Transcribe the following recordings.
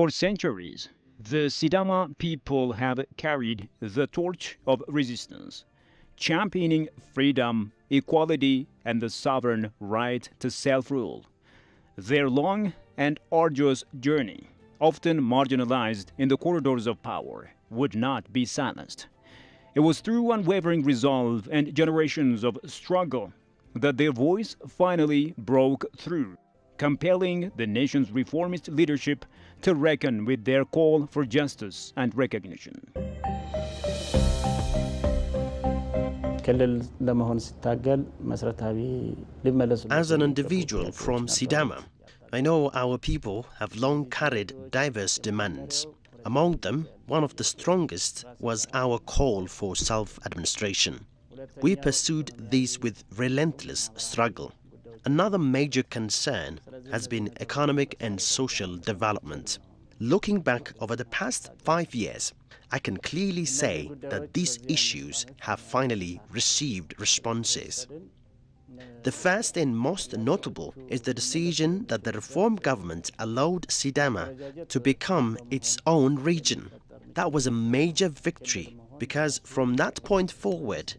For centuries, the Sidama people have carried the torch of resistance, championing freedom, equality, and the sovereign right to self-rule. Their long and arduous journey, often marginalized in the corridors of power, would not be silenced. It was through unwavering resolve and generations of struggle that their voice finally broke through, compelling the nation's reformist leadership to reckon with their call for justice and recognition. As an individual from Sidama, I know our people have long carried diverse demands. Among them, one of the strongest was our call for self-administration. We pursued these with relentless struggle. Another major concern has been economic and social development. Looking back over the past 5 years, I can clearly say that these issues have finally received responses. The first and most notable is the decision that the reform government allowed Sidama to become its own region. That was a major victory because from that point forward,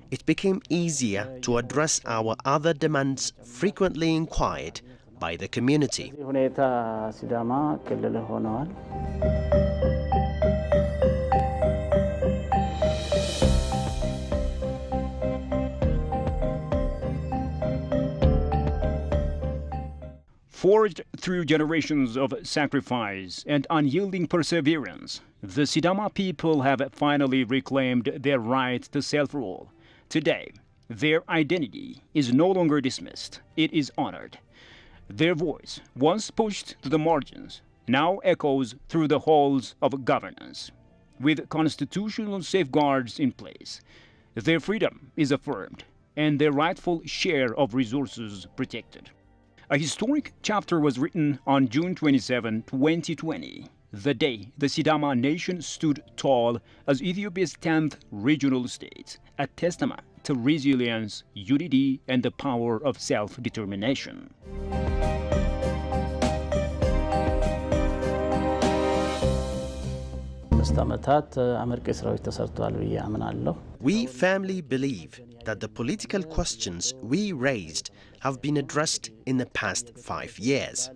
it became easier to address our other demands frequently inquired by the community. Forged through generations of sacrifice and unyielding perseverance, the Sidama people have finally reclaimed their right to self-rule. Today, their identity is no longer dismissed, it is honored. Their voice, once pushed to the margins, now echoes through the halls of governance. With constitutional safeguards in place, their freedom is affirmed and their rightful share of resources protected. A historic chapter was written on June 27, 2020, the day the Sidama nation stood tall as Ethiopia's 10th regional state, a testament to resilience, unity, and the power of self-determination. We firmly believe that the political questions we raised have been addressed in the past 5 years.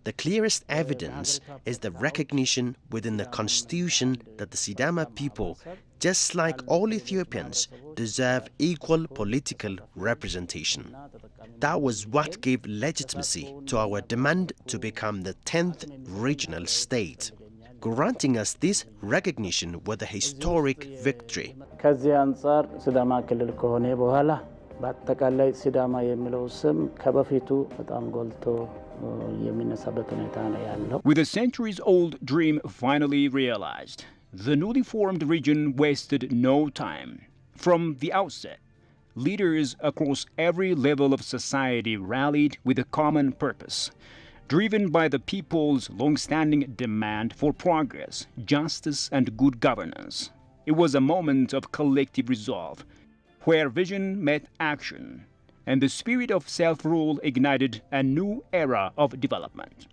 The clearest evidence is the recognition within the constitution that the Sidama people, just like all Ethiopians, deserve equal political representation. That was what gave legitimacy to our demand to become the 10th regional state. Granting us this recognition was a historic victory. With a centuries-old dream finally realized, the newly formed region wasted no time. From the outset, leaders across every level of society rallied with a common purpose, driven by the people's long-standing demand for progress, justice, and good governance. It was a moment of collective resolve, where vision met action, and the spirit of self-rule ignited a new era of development.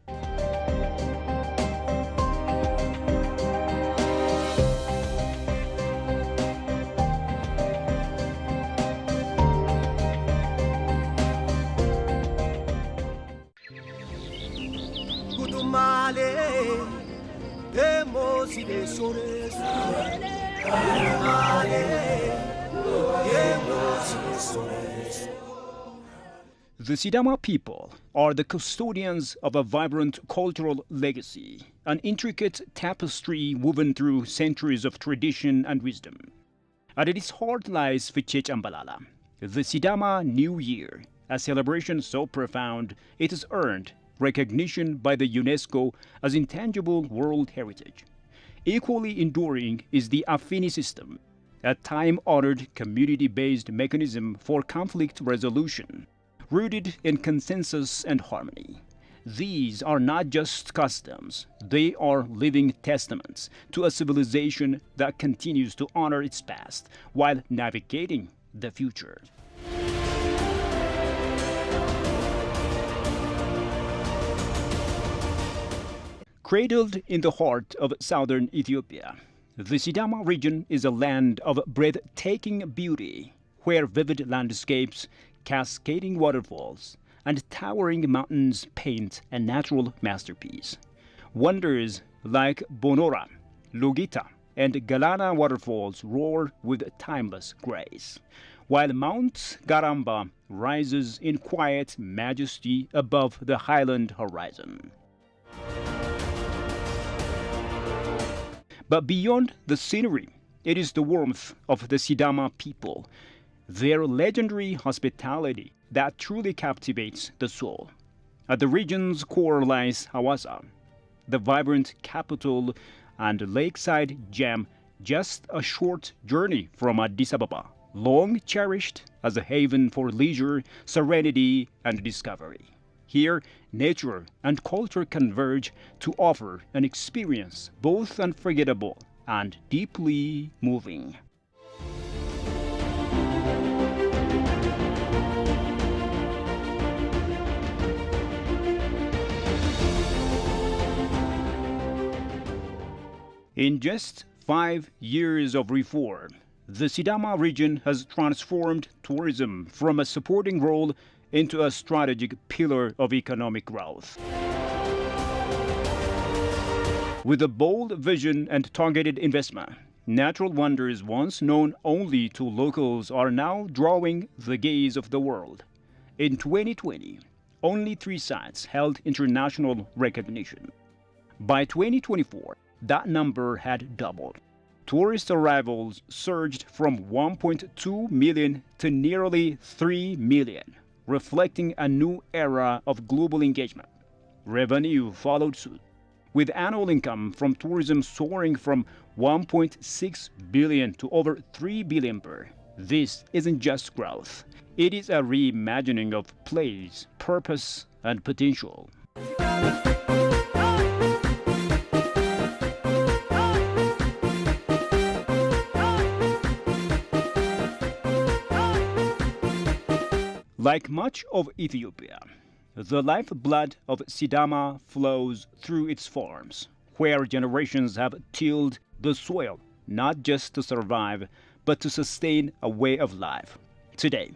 The Sidama people are the custodians of a vibrant cultural legacy, an intricate tapestry woven through centuries of tradition and wisdom. At its heart lies Fichech Ambalala, the Sidama New Year, a celebration so profound it has earned recognition by the UNESCO as intangible world heritage. Equally enduring is the Afini system, a time-honored community-based mechanism for conflict resolution, rooted in consensus and harmony. These are not just customs, they are living testaments to a civilization that continues to honor its past while navigating the future. Cradled in the heart of southern Ethiopia, the Sidama region is a land of breathtaking beauty, where vivid landscapes, cascading waterfalls, and towering mountains paint a natural masterpiece. Wonders like Bonora, Lugita, and Galana waterfalls roar with timeless grace, while Mount Garamba rises in quiet majesty above the highland horizon. But beyond the scenery, it is the warmth of the Sidama people, their legendary hospitality that truly captivates the soul. At the region's core lies Hawassa, the vibrant capital and lakeside gem just a short journey from Addis Ababa, long cherished as a haven for leisure, serenity, and discovery. Here, nature and culture converge to offer an experience both unforgettable and deeply moving. In just 5 years of reform, the Sidama region has transformed tourism from a supporting role into a strategic pillar of economic growth. With a bold vision and targeted investment, natural wonders once known only to locals are now drawing the gaze of the world. In 2020, only 3 sites held international recognition. By 2024, that number had doubled. Tourist arrivals surged from 1.2 million to nearly 3 million, reflecting a new era of global engagement. Revenue followed suit, with annual income from tourism soaring from 1.6 billion to over 3 billion per. This isn't just growth. It is a reimagining of place, purpose, and potential. Like much of Ethiopia, the lifeblood of Sidama flows through its farms, where generations have tilled the soil not just to survive, but to sustain a way of life. Today,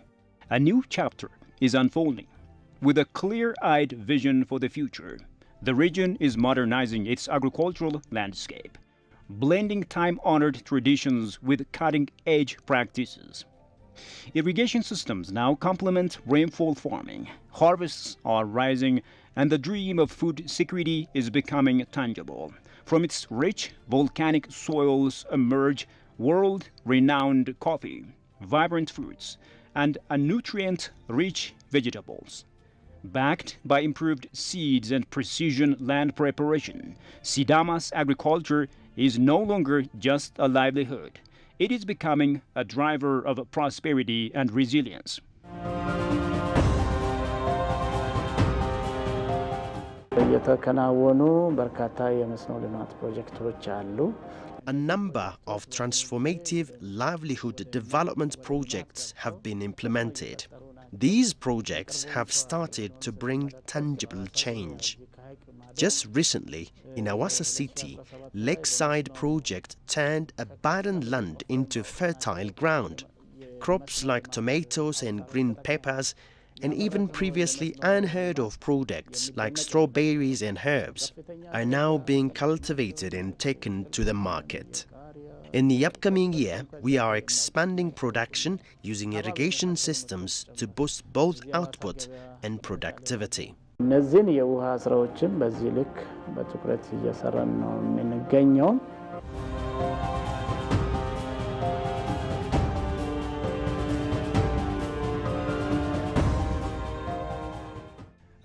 a new chapter is unfolding. With a clear-eyed vision for the future, the region is modernizing its agricultural landscape, blending time-honored traditions with cutting-edge practices. Irrigation systems now complement rainfall farming. Harvests are rising, and the dream of food security is becoming tangible. From its rich volcanic soils emerge world-renowned coffee, vibrant fruits, and a nutrient-rich vegetables. Backed by improved seeds and precision land preparation, Sidama's agriculture is no longer just a livelihood. It is becoming a driver of prosperity and resilience. የተከናወኑ በርካታ የመስኖ ልማት ፕሮጀክቶች አሉ። A number of transformative livelihood development projects have been implemented. These projects have started to bring tangible change. Just recently, in Hawassa city, Lakeside project turned a barren land into fertile ground. Crops like tomatoes and green peppers, and even previously unheard of products like strawberries and herbs, are now being cultivated and taken to the market. In the upcoming year, we are expanding production using irrigation systems to boost both output and productivity. እነዚህን የውሃ ስራዎችን በዚህ ልክ በትኩረት እየሰራን ነው የምንገኘው።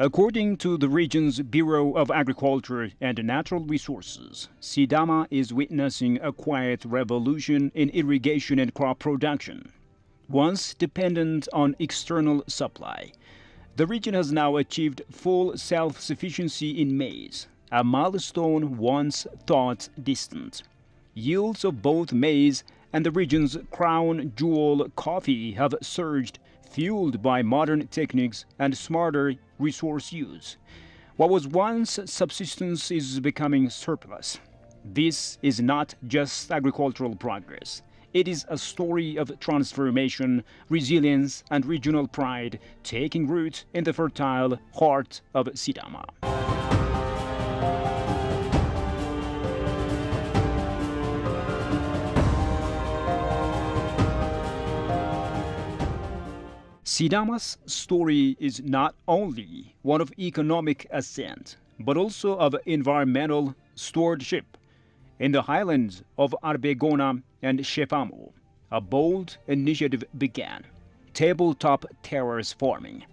According to the region's Bureau of Agriculture and Natural Resources, Sidama is witnessing a quiet revolution in irrigation and crop production. Once dependent on external supply, the region has now achieved full self-sufficiency in maize, a milestone once thought distant. Yields of both maize and the region's crown jewel coffee have surged, fueled by modern techniques and smarter resource use. What was once subsistence is becoming surplus. This is not just agricultural progress. It is a story of transformation, resilience, and regional pride taking root in the fertile heart of Sidama. Sidama's story is not only one of economic ascent, but also of environmental stewardship. In the highlands of Arbegona and Shefamo, a bold initiative began. Tabletop terrace farming,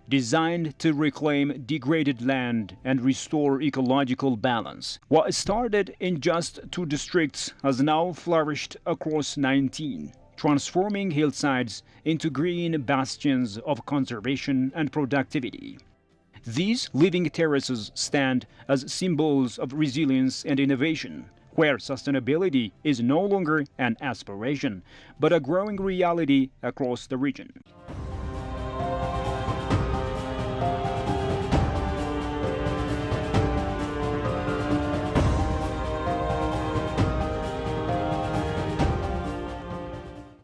designed to reclaim degraded land and restore ecological balance. What started in just 2 districts has now flourished across 19, transforming hillsides into green bastions of conservation and productivity. These living terraces stand as symbols of resilience and innovation, where sustainability is no longer an aspiration, but a growing reality across the region.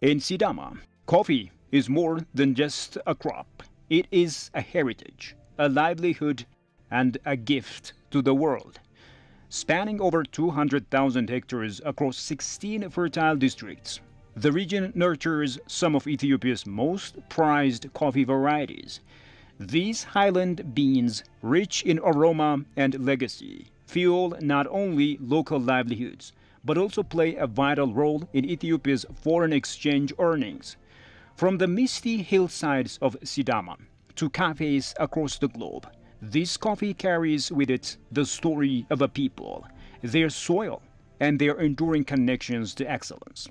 In Sidama, coffee is more than just a crop. It is a heritage, a livelihood, and a gift to the world. Spanning over 200,000 hectares across 16 fertile districts, the region nurtures some of Ethiopia's most prized coffee varieties. These highland beans, rich in aroma and legacy, fuel not only local livelihoods, but also play a vital role in Ethiopia's foreign exchange earnings. From the misty hillsides of Sidama to cafes across the globe, this coffee carries with it the story of a people, their soil, and their enduring connections to excellence.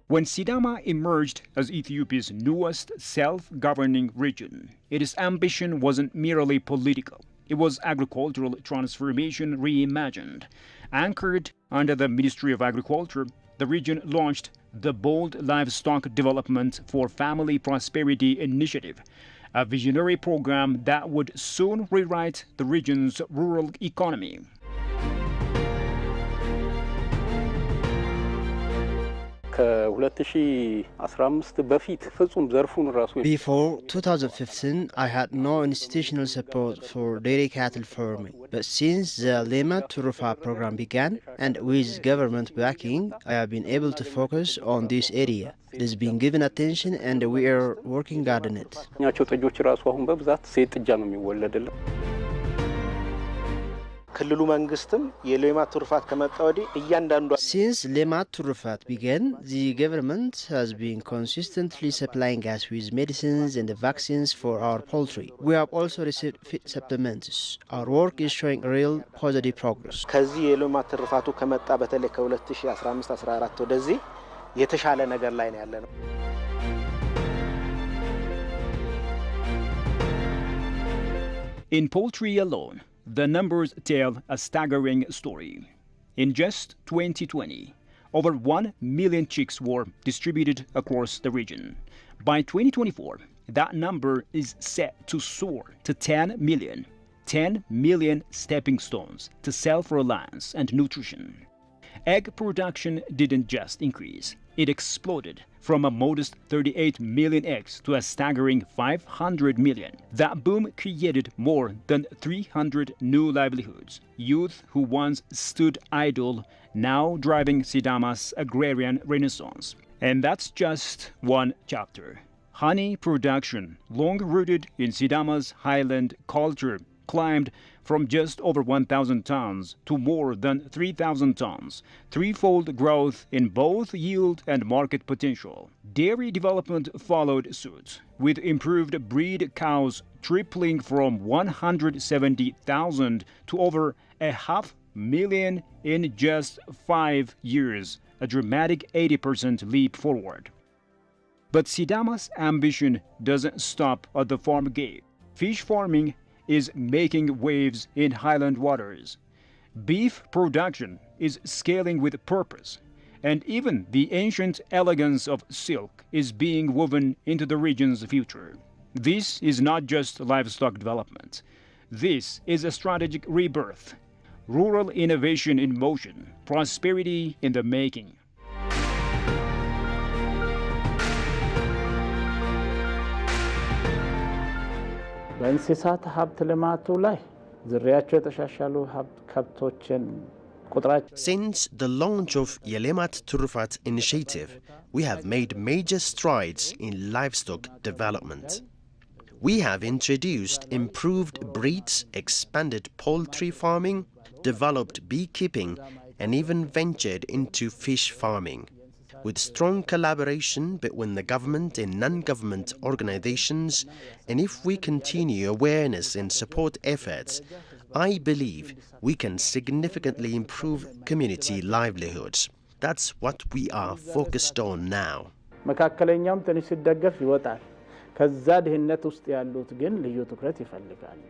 When Sidama emerged as Ethiopia's newest self-governing region, its ambition wasn't merely political. It was agricultural transformation reimagined. Anchored under the Ministry of Agriculture, the region launched the Bold Livestock Development for Family Prosperity Initiative, a visionary program that would soon rewrite the region's rural economy. Before 2015, I had no institutional support for dairy cattle farming. But since the Lemat Turufa program began, and with government backing, I have been able to focus on this area. It has been given attention and we are working hard on it. Since Lemat Turufat began, the government has been consistently supplying us with medicines and vaccines for our poultry. We have also received feed supplements. Our work is showing real positive progress. In poultry alone, the numbers tell a staggering story. In just 2020, over 1 million chicks were distributed across the region. By 2024, that number is set to soar to 10 million. 10 million stepping stones to self-reliance and nutrition. Egg production didn't just increase, it exploded from a modest 38 million eggs to a staggering 500 million. That boom created more than 300 new livelihoods. Youth who once stood idle, now driving Sidama's agrarian renaissance. And that's just one chapter. Honey production, long rooted in Sidama's highland culture, climbed from just over 1,000 tons to more than 3,000 tons, threefold growth in both yield and market potential. Dairy development followed suit, with improved breed cows tripling from 170,000 to over 500,000 in just 5 years, a dramatic 80% leap forward. But Sidama's ambition doesn't stop at the farm gate. Fish farming is making waves in highland waters. Beef production is scaling with purpose, and even the ancient elegance of silk is being woven into the region's future. This is not just livestock development. This is a strategic rebirth, rural innovation in motion, prosperity in the making. በእንስሳት ሀብት ልማቱ ላይ ዝርያቸው የተሻሻሉ ከብቶችን ቁጥራቸው Since the launch of Yelemat Turufat initiative, we have made major strides in livestock development. We have introduced improved breeds, expanded poultry farming, developed beekeeping, and even ventured into fish farming. With strong collaboration between the government and non-government organizations, and if we continue awareness and support efforts, I believe we can significantly improve community livelihoods. That's what we are focused on now. መካከለኛውም ትንሽ ሲደገፍ ይወጣል። ከዛ ድህነት ውስጥ ያሉት ግን ልዩ ትኩረት ይፈልጋሉ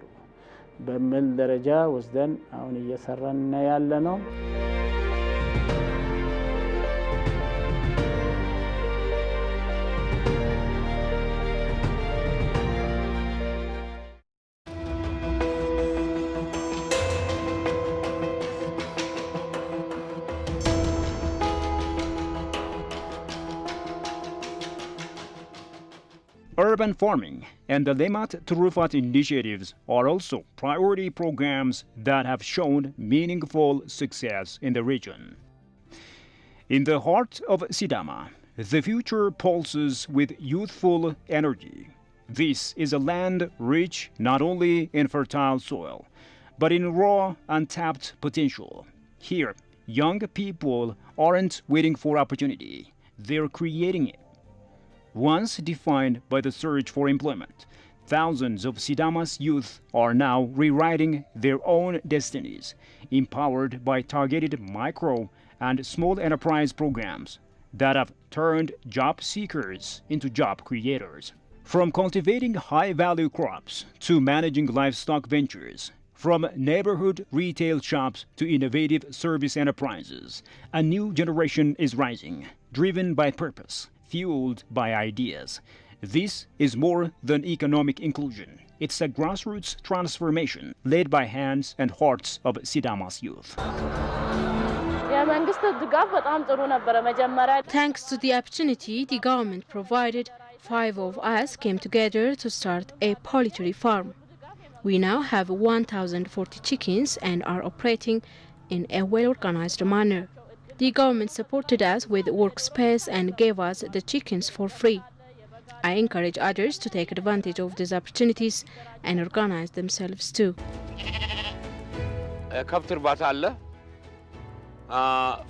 በሚል ደረጃ ወስደን አሁን እየሰራን ያለ ነው። Urban farming and the Lemat Turufat initiatives are also priority programs that have shown meaningful success in the region. In the heart of Sidama, the future pulses with youthful energy. This is a land rich not only in fertile soil, but in raw, untapped potential. Here, young people aren't waiting for opportunity, they're creating it. Once defined by the search for employment, thousands of Sidama's youth are now rewriting their own destinies, empowered by targeted micro and small enterprise programs that have turned job seekers into job creators. From cultivating high-value crops to managing livestock ventures, from neighborhood retail shops to innovative service enterprises, a new generation is rising, driven by purpose, fueled by ideas. This is more than economic inclusion. It's a grassroots transformation led by hands and hearts of Sidama's youth. Thanks to the opportunity the government provided, 5 of us came together to start a poultry farm. We now have 1,040 chickens and are operating in a well-organized manner. The government supported us with workspace and gave us the chickens for free. I encourage others to take advantage of these opportunities and organize themselves too. ከብት እርባታ አለ፣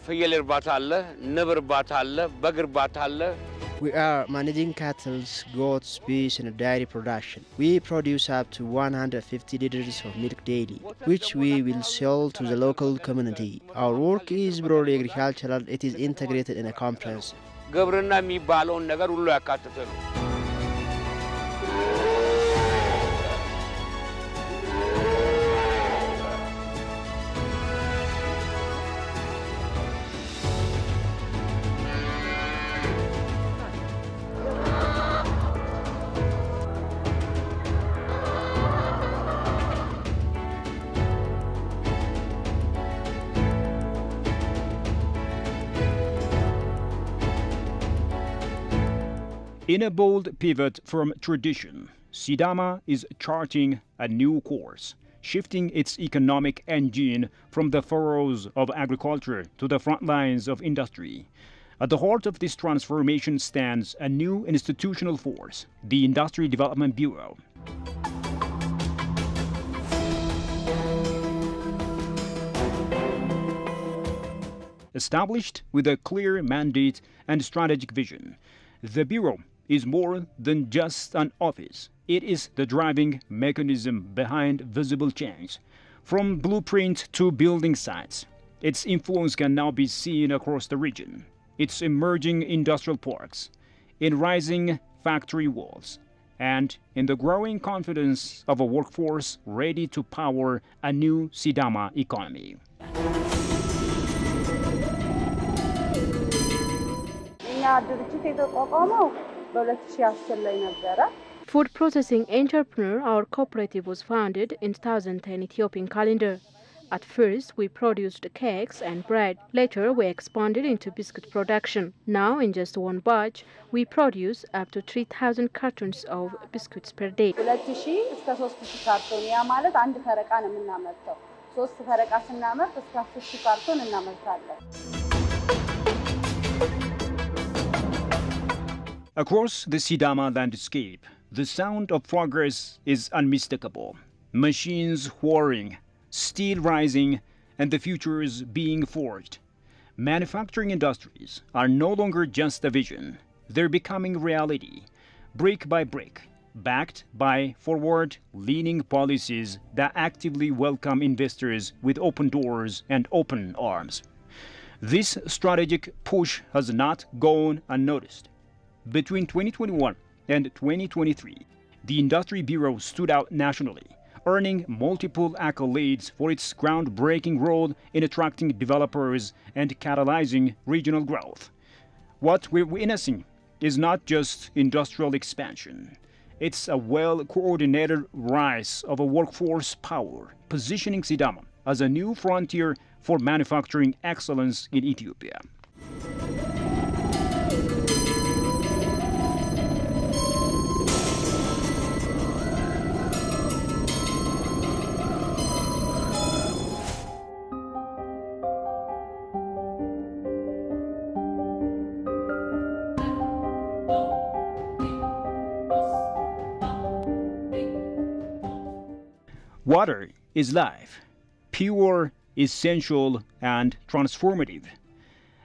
ፍየል እርባታ አለ፣ ንብ እርባታ አለ፣ በግ እርባታ አለ። We are managing cattle, goats, beef, and dairy production. We produce up to 150 liters of milk daily, which we will sell to the local community. Our work is broadly agricultural. It is integrated in a comprehensive. ግብርና የሚባለውን ነገር ሁሉ ያካተተ ነው። In a bold pivot from tradition, Sidama is charting a new course, shifting its economic engine from the furrows of agriculture to the front lines of industry. At the heart of this transformation stands a new institutional force, the Industry Development Bureau. Established with a clear mandate and strategic vision, the Bureau is more than just an office. It is the driving mechanism behind visible change. From blueprint to building sites, its influence can now be seen across the region. Its emerging industrial parks, in rising factory walls, and in the growing confidence of a workforce ready to power a new Sidama economy. Food processing entrepreneur, our cooperative was founded in 2010 Ethiopian calendar. At first, we produced cakes and bread. Later, we expanded into biscuit production. Now, in just one batch, we produce up to 3,000 cartons of biscuits per day. Across the Sidama landscape, the sound of progress is unmistakable. Machines whirring, steel rising, and the futures being forged. Manufacturing industries are no longer just a vision. They're becoming reality, brick by brick, backed by forward-leaning policies that actively welcome investors with open doors and open arms. This strategic push has not gone unnoticed. Between 2021 and 2023, the Industry Bureau stood out nationally, earning multiple accolades for its groundbreaking role in attracting developers and catalyzing regional growth. What we're witnessing is not just industrial expansion. It's a well-coordinated rise of a workforce power, positioning Sidama as a new frontier for manufacturing excellence in Ethiopia. Water is life, pure, essential, and transformative.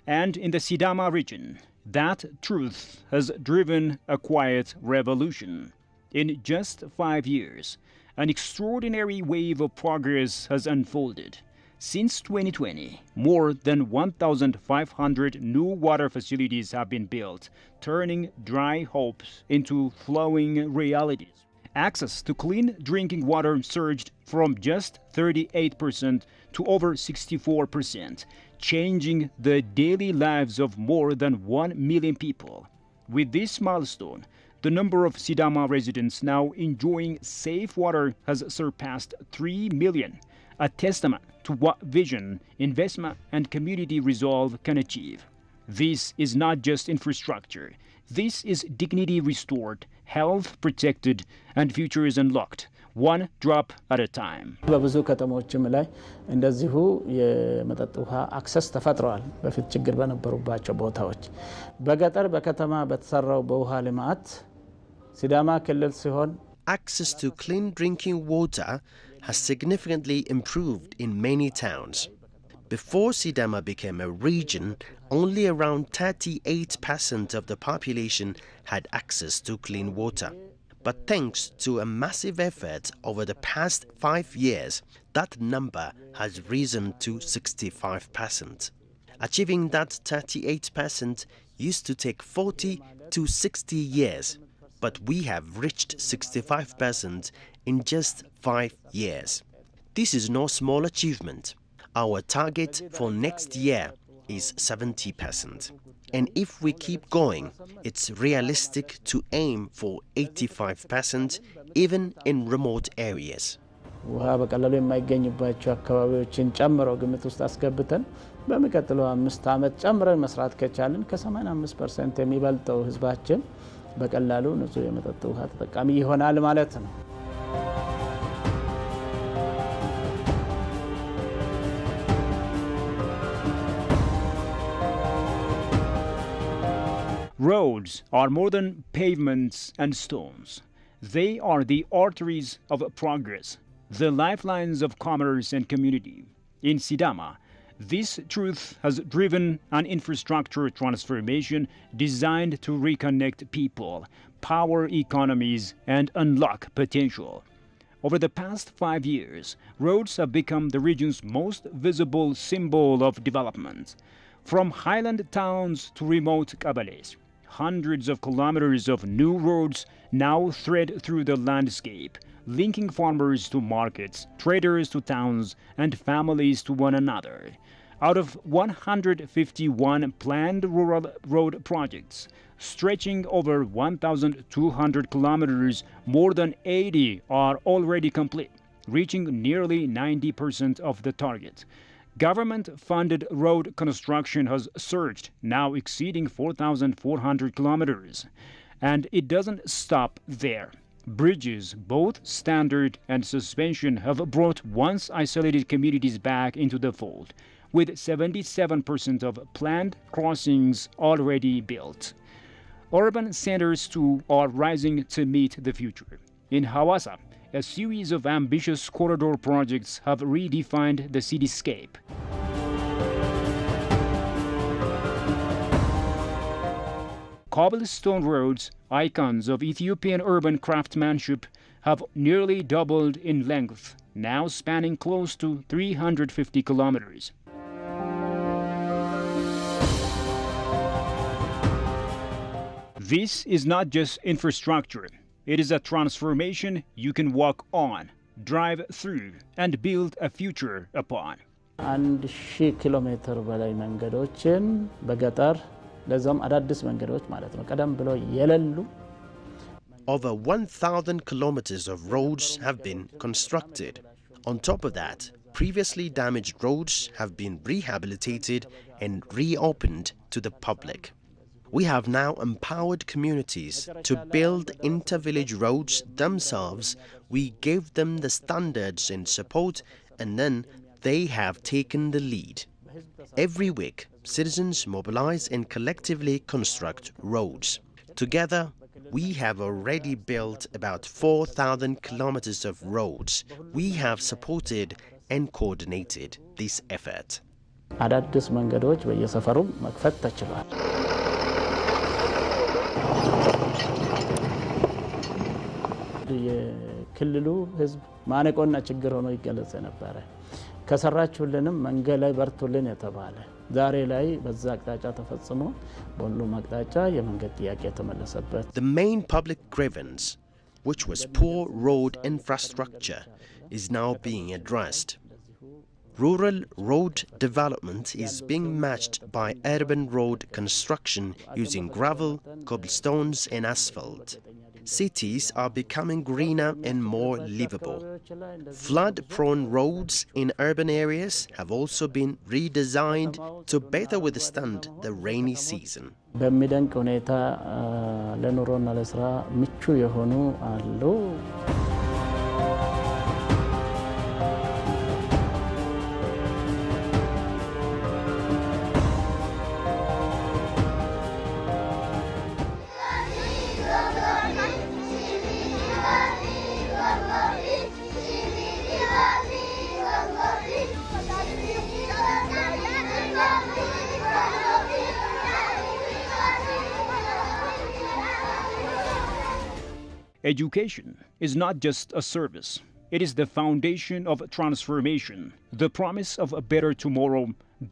And in the Sidama region, that truth has driven a quiet revolution. In just 5 years, an extraordinary wave of progress has unfolded. Since 2020, more than 1,500 new water facilities have been built, turning dry hopes into flowing realities. Access to clean drinking water surged from just 38% to over 64%, changing the daily lives of more than 1 million people. With this milestone, the number of Sidama residents now enjoying safe water has surpassed 3 million, a testament to what vision, investment, and community resolve can achieve. This is not just infrastructure. This is dignity restored, health protected, and futures unlocked, one drop at a time. በብዙ ከተሞችም ላይ እንደዚሁ የመጠጥ ውሃ አክሰስ ተፈጥሯል። በፊት ችግር በነበሩባቸው ቦታዎች በገጠር በከተማ በተሰራው በውሃ ልማት ሲዳማ ክልል ሲሆን Access to clean drinking water has significantly improved in many towns. Before Sidama became a region, only around 38% of the population had access to clean water. But thanks to a massive effort over the past 5 years, that number has risen to 65%. Achieving that 38% used to take 40 to 60 years, but we have reached 65% in just 5 years. This is no small achievement. Our target for next year is 70%. And if we keep going, it's realistic to aim for 85% even in remote areas. ውሃ በቀላሉ የማይገኝባቸው አካባቢዎችን ጨምረው ግምት ውስጥ አስገብተን በሚቀጥለው 5 ዓመት ጨምረን መስራት ከቻልን ከ85% የሚበልጠው ህዝባችን በቀላሉ ንጹህ የመጠጥ ውሃ ተጠቃሚ ይሆናል ማለት ነው። Roads are more than pavements and stones. They are the arteries of progress, the lifelines of commerce and community. In Sidama, this truth has driven an infrastructure transformation designed to reconnect people, power economies, and unlock potential. Over the past 5 years, roads have become the region's most visible symbol of development. From highland towns to remote kabales, hundreds of kilometers of new roads now thread through the landscape, linking farmers to markets, traders to towns, and families to one another. Out of 151 planned rural road projects, stretching over 1,200 kilometers, more than 80 are already complete, reaching nearly 90% of the target. Government-funded road construction has surged, now exceeding 4,400 kilometers. And it doesn't stop there. Bridges, both standard and suspension, have brought once isolated communities back into the fold, with 77% of planned crossings already built. Urban centers too are rising to meet the future. In Hawassa, a series of ambitious corridor projects have redefined the cityscape. Cobblestone roads, icons of Ethiopian urban craftsmanship, have nearly doubled in length, now spanning close to 350 kilometers. This is not just infrastructure. It is a transformation you can walk on, drive through, and build a future upon. 1000 ኪሎ ሜትር በላይ መንገዶችን በገጠር ለዛም አዳዲስ መንገዶች ማለት ነው ቀደም ብሎ የሌሉ Over 1,000 kilometers of roads have been constructed. On top of that, previously damaged roads have been rehabilitated and reopened to the public. We have now empowered communities to build inter-village roads themselves. We gave them the standards and support, and then they have taken the lead. Every week, citizens mobilize and collectively construct roads. Together, we have already built about 4,000 kilometers of roads. We have supported and coordinated this effort. አዳዲስ መንገዶች በየሰፈሩ መክፈት ተችሏል። የክልሉ ህዝብ ማነቆና ችግር ሆኖ ይገለጽ ነበር። ከሰራችሁልንም መንገድ ላይ በርቱልን የተባለ ዛሬ ላይ በዛ አቅጣጫ ተፈጽሞ በሁሉም አቅጣጫ የመንገድ ጥያቄ ተመለሰበት። The main public grievance, which was poor road infrastructure, is now being addressed. Rural road development is being matched by urban road construction using gravel, cobblestones and asphalt. Cities are becoming greener and more livable. Flood-prone roads in urban areas have also been redesigned to better withstand the rainy season. በሚደንቅ ሁኔታ ለኑሮና ለስራ ምቹ የሆኑ አሉ። Education is not just a service. It is the foundation of transformation, the promise of a better tomorrow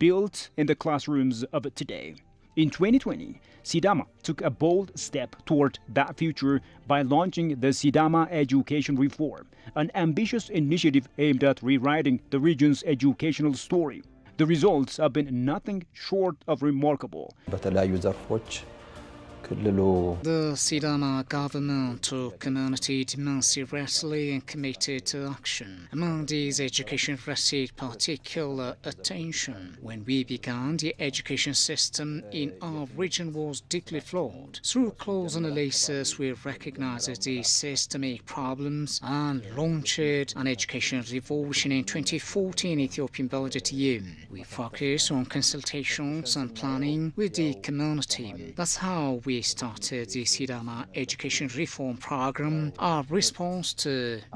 built in the classrooms of today. In 2020, Sidama took a bold step toward that future by launching the Sidama Education Reform, an ambitious initiative aimed at rewriting the region's educational story. The results have been nothing short of remarkable. The Sidama government took community demands seriously and committed to action. Among these, education received particular attention. When we began, the education system in our region was deeply flawed. Through close analysis, we recognized the systemic problems and launched an education revolution in 2014 Ethiopian budget year. We focused on consultations and planning with the community. That's how we started the Sidama Education Reform Program, our response to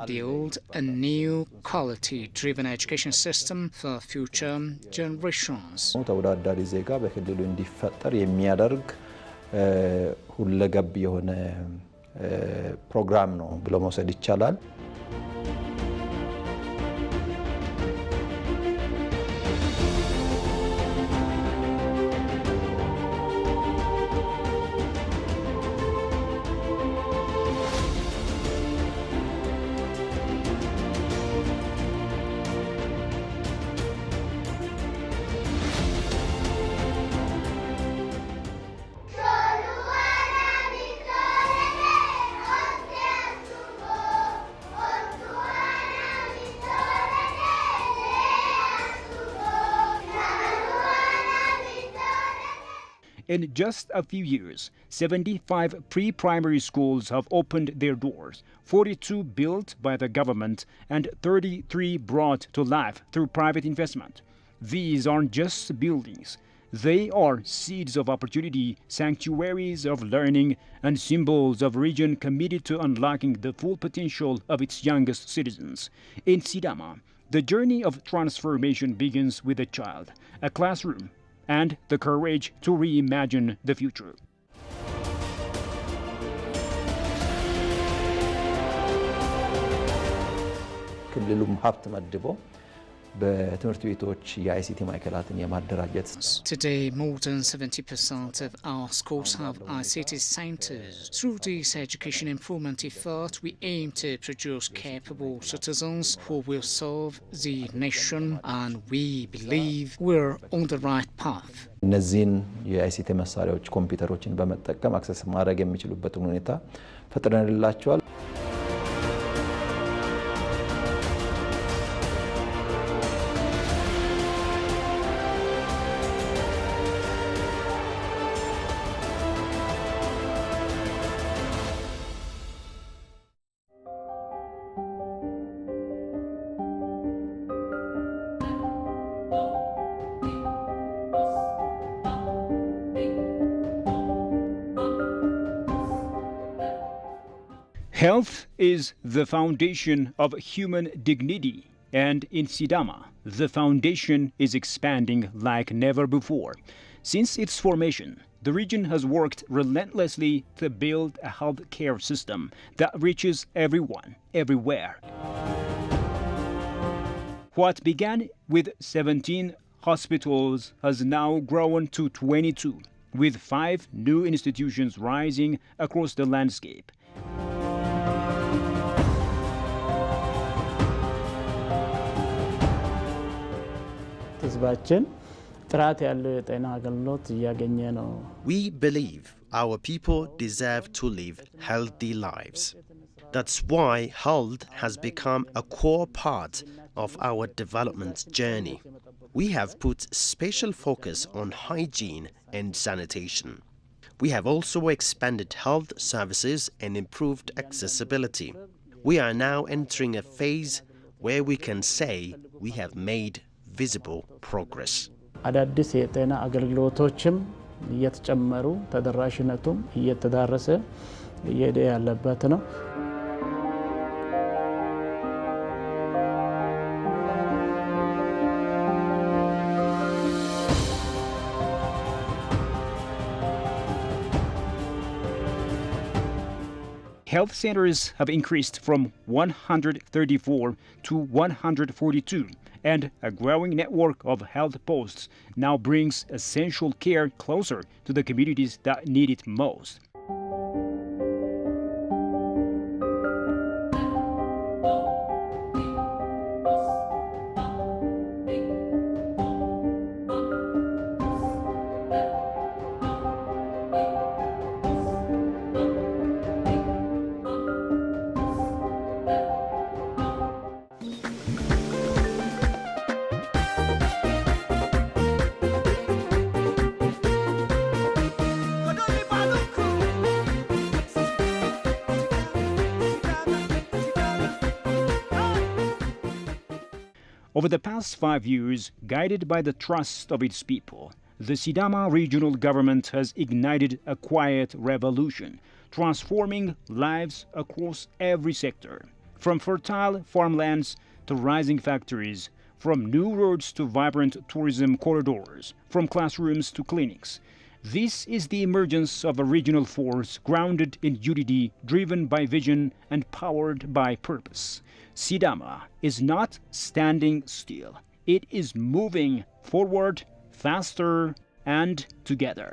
build a new quality-driven education system for future generations. ተወዳዳሪ ዜጋ በክልሉ እንዲፈጠር የሚያደርግ ሁለገብ የሆነ ፕሮግራም ነው ብሎ መውሰድ ይቻላል። In just a few years, 75 pre-primary schools have opened their doors, 42 built by the government and 33 brought to life through private investment. These aren't just buildings. They are seeds of opportunity, sanctuaries of learning, and symbols of a region committed to unlocking the full potential of its youngest citizens. In Sidama, the journey of transformation begins with a child, a classroom, and the courage to reimagine the future. ክልሉም ሀብት መድቦ በትምህርት ቤቶች የአይሲቲ ማዕከላትን የማደራጀት Today, more than 70% of our schools have ICT centers. Through this education improvement effort, we aim to produce capable citizens who will serve the nation, and we believe we're on the right path. እነዚህን የአይሲቲ መሳሪያዎች ኮምፒውተሮችን በመጠቀም አክሰስ ማድረግ የሚችሉበትን ሁኔታ ፈጥረንላቸዋል። Health is the foundation of human dignity, and in Sidama, the foundation is expanding like never before. Since its formation, the region has worked relentlessly to build a healthcare system that reaches everyone, everywhere. What began with 17 hospitals has now grown to 22, with 5 new institutions rising across the landscape. We believe our people deserve to live healthy lives. That's why health has become a core part of our development journey. We have put special focus on hygiene and sanitation. We have also expanded health services and improved accessibility. We are now entering a phase where we can say we have made visible progress. አዳዲስ የጤና አገልግሎቶችም እየተጨመሩ ተደራሽነቱም እየተዳረሰ እየሄደ ያለበት ነው። Health centers have increased from 134 to 142, and a growing network of health posts now brings essential care closer to the communities that need it most. Over the past 5 years, guided by the trust of its people, the Sidama regional government has ignited a quiet revolution, transforming lives across every sector, from fertile farmlands to rising factories, from new roads to vibrant tourism corridors, from classrooms to clinics. This is the emergence of a regional force grounded in unity, driven by vision, and powered by purpose. Sidama is not standing still. It is moving forward faster and together.